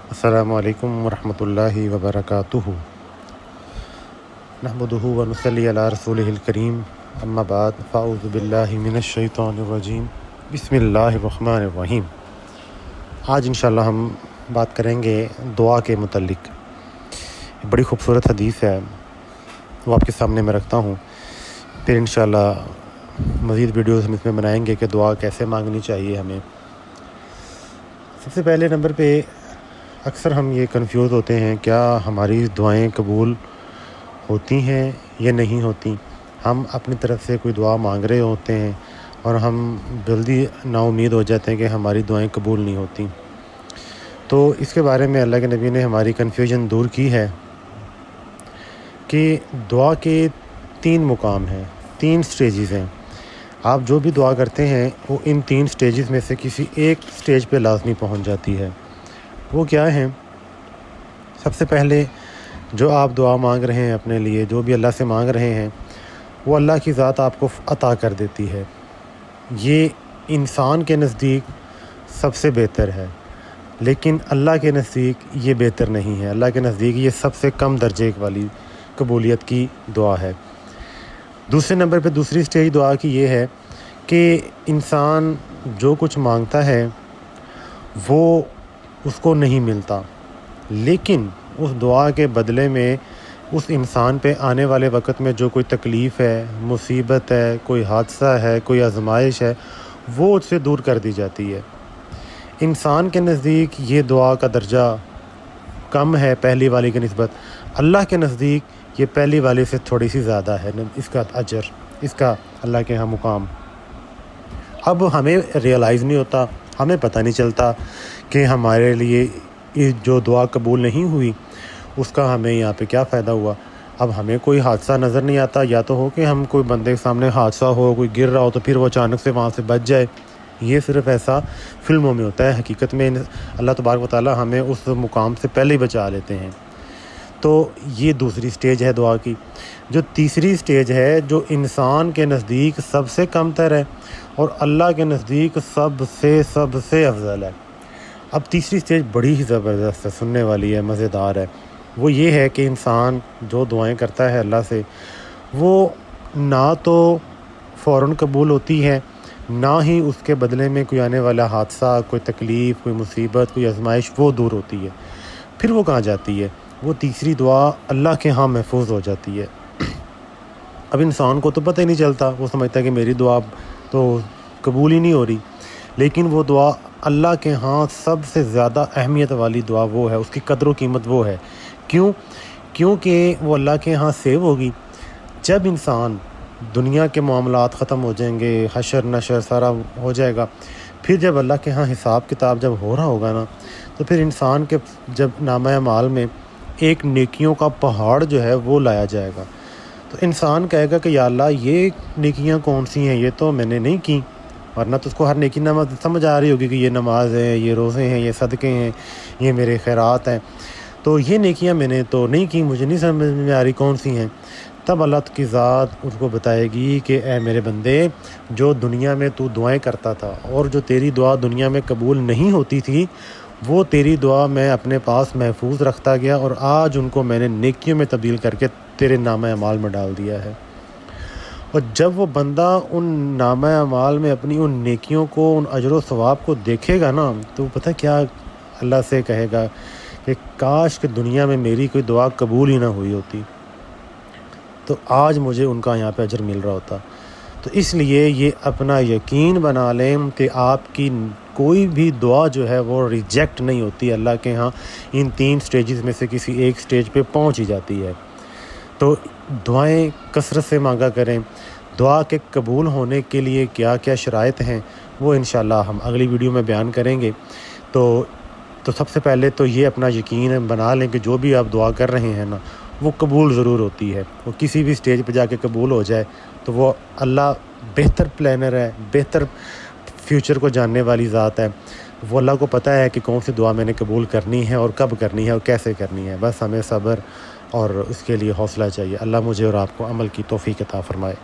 السلام علیکم ورحمۃ اللہ وبرکاتہ۔ نحمدہ ونصلی علی رسولہ الکریم، اما بعد فاعوذ باللہ من الشیطان الرجیم، بسم اللہ الرحمن الرحیم۔ آج انشاءاللہ ہم بات کریں گے دعا کے متعلق۔ بڑی خوبصورت حدیث ہے، وہ آپ کے سامنے میں رکھتا ہوں، پھر انشاءاللہ مزید ویڈیوز ہم اس میں بنائیں گے کہ دعا کیسے مانگنی چاہیے ہمیں۔ سب سے پہلے نمبر پہ اکثر ہم یہ کنفیوز ہوتے ہیں، کیا ہماری دعائیں قبول ہوتی ہیں یا نہیں ہوتی۔ ہم اپنی طرف سے کوئی دعا مانگ رہے ہوتے ہیں اور ہم جلدی نا امید ہو جاتے ہیں کہ ہماری دعائیں قبول نہیں ہوتی۔ تو اس کے بارے میں اللہ کے نبی نے ہماری کنفیوژن دور کی ہے کہ دعا کے 3 مقام ہیں، 3 سٹیجز ہیں۔ آپ جو بھی دعا کرتے ہیں وہ ان 3 سٹیجز میں سے کسی ایک سٹیج پہ لازمی پہنچ جاتی ہے۔ وہ کیا ہیں؟ سب سے پہلے جو آپ دعا مانگ رہے ہیں اپنے لیے، جو بھی اللہ سے مانگ رہے ہیں، وہ اللہ کی ذات آپ کو عطا کر دیتی ہے۔ یہ انسان کے نزدیک سب سے بہتر ہے، لیکن اللہ کے نزدیک یہ بہتر نہیں ہے۔ اللہ کے نزدیک یہ سب سے کم درجے والی قبولیت کی دعا ہے۔ دوسرے نمبر پہ دوسری سٹیج دعا کی یہ ہے کہ انسان جو کچھ مانگتا ہے وہ اس کو نہیں ملتا، لیکن اس دعا کے بدلے میں اس انسان پہ آنے والے وقت میں جو کوئی تکلیف ہے، مصیبت ہے، کوئی حادثہ ہے، کوئی آزمائش ہے، وہ اس سے دور کر دی جاتی ہے۔ انسان کے نزدیک یہ دعا کا درجہ کم ہے پہلی والی کی نسبت، اللہ کے نزدیک یہ پہلی والی سے تھوڑی سی زیادہ ہے اس کا اجر، اس کا اللہ کے ہاں مقام۔ اب ہمیں ریئلائز نہیں ہوتا، ہمیں پتہ نہیں چلتا کہ ہمارے لیے جو دعا قبول نہیں ہوئی اس کا ہمیں یہاں پہ کیا فائدہ ہوا۔ اب ہمیں کوئی حادثہ نظر نہیں آتا، یا تو ہو کہ ہم کوئی بندے کے سامنے حادثہ ہو، کوئی گر رہا ہو تو پھر وہ اچانک سے وہاں سے بچ جائے۔ یہ صرف ایسا فلموں میں ہوتا ہے، حقیقت میں اللہ تبارک و تعالی ہمیں اس مقام سے پہلے ہی بچا لیتے ہیں۔ تو یہ دوسری سٹیج ہے دعا کی۔ جو تیسری سٹیج ہے، جو انسان کے نزدیک سب سے کم تر ہے اور اللہ کے نزدیک سب سے افضل ہے۔ اب تیسری سٹیج بڑی ہی زبردست ہے، سننے والی ہے، مزیدار ہے۔ وہ یہ ہے کہ انسان جو دعائیں کرتا ہے اللہ سے، وہ نہ تو فوراً قبول ہوتی ہے، نہ ہی اس کے بدلے میں کوئی آنے والا حادثہ، کوئی تکلیف، کوئی مصیبت، کوئی آزمائش وہ دور ہوتی ہے۔ پھر وہ کہاں جاتی ہے؟ وہ تیسری دعا اللہ کے ہاں محفوظ ہو جاتی ہے۔ اب انسان کو تو پتہ ہی نہیں چلتا، وہ سمجھتا ہے کہ میری دعا تو قبول ہی نہیں ہو رہی، لیکن وہ دعا اللہ کے ہاں سب سے زیادہ اہمیت والی دعا وہ ہے، اس کی قدر و قیمت وہ ہے۔ کیونکہ وہ اللہ کے ہاں سیو ہوگی۔ جب انسان دنیا کے معاملات ختم ہو جائیں گے، حشر نشر سارا ہو جائے گا، پھر جب اللہ کے ہاں حساب کتاب جب ہو رہا ہوگا نا، تو پھر انسان کے جب نامہ اعمال میں ایک نیکیوں کا پہاڑ جو ہے وہ لایا جائے گا، تو انسان کہے گا کہ یا اللہ یہ نیکیاں کون سی ہیں، یہ تو میں نے نہیں کی۔ ورنہ تو اس کو ہر نیکی نماز سمجھ آ رہی ہوگی کہ یہ نماز ہے، یہ روزے ہیں، یہ صدقے ہیں، یہ میرے خیرات ہیں، تو یہ نیکیاں میں نے تو نہیں کی، مجھے نہیں سمجھ میں آ رہی کون سی ہیں۔ تب اللہ کی ذات اس کو بتائے گی کہ اے میرے بندے، جو دنیا میں تو دعائیں کرتا تھا اور جو تیری دعا دنیا میں قبول نہیں ہوتی تھی، وہ تیری دعا میں اپنے پاس محفوظ رکھتا گیا اور آج ان کو میں نے نیکیوں میں تبدیل کر کے تیرے نامہ اعمال میں ڈال دیا ہے۔ اور جب وہ بندہ ان نامہ اعمال میں اپنی ان نیکیوں کو، ان اجر و ثواب کو دیکھے گا نا، تو پتہ کیا اللہ سے کہے گا کہ کاش کہ دنیا میں میری کوئی دعا قبول ہی نہ ہوئی ہوتی، تو آج مجھے ان کا یہاں پہ اجر مل رہا ہوتا۔ تو اس لیے یہ اپنا یقین بنا لیں کہ آپ کی کوئی بھی دعا جو ہے وہ ریجیکٹ نہیں ہوتی اللہ کے ہاں، ان 3 سٹیجز میں سے کسی ایک سٹیج پہ پہنچ ہی جاتی ہے۔ تو دعائیں کثرت سے مانگا کریں۔ دعا کے قبول ہونے کے لیے کیا کیا شرائط ہیں وہ انشاءاللہ ہم اگلی ویڈیو میں بیان کریں گے۔ تو سب سے پہلے تو یہ اپنا یقین بنا لیں کہ جو بھی آپ دعا کر رہے ہیں نا، وہ قبول ضرور ہوتی ہے۔ وہ کسی بھی سٹیج پہ جا کے قبول ہو جائے تو وہ اللہ بہتر پلانر ہے، بہتر فیوچر کو جاننے والی ذات ہے۔ وہ اللہ کو پتہ ہے کہ کون سی دعا میں نے قبول کرنی ہے اور کب کرنی ہے اور کیسے کرنی ہے۔ بس ہمیں صبر اور اس کے لیے حوصلہ چاہیے۔ اللہ مجھے اور آپ کو عمل کی توفیق عطا فرمائے۔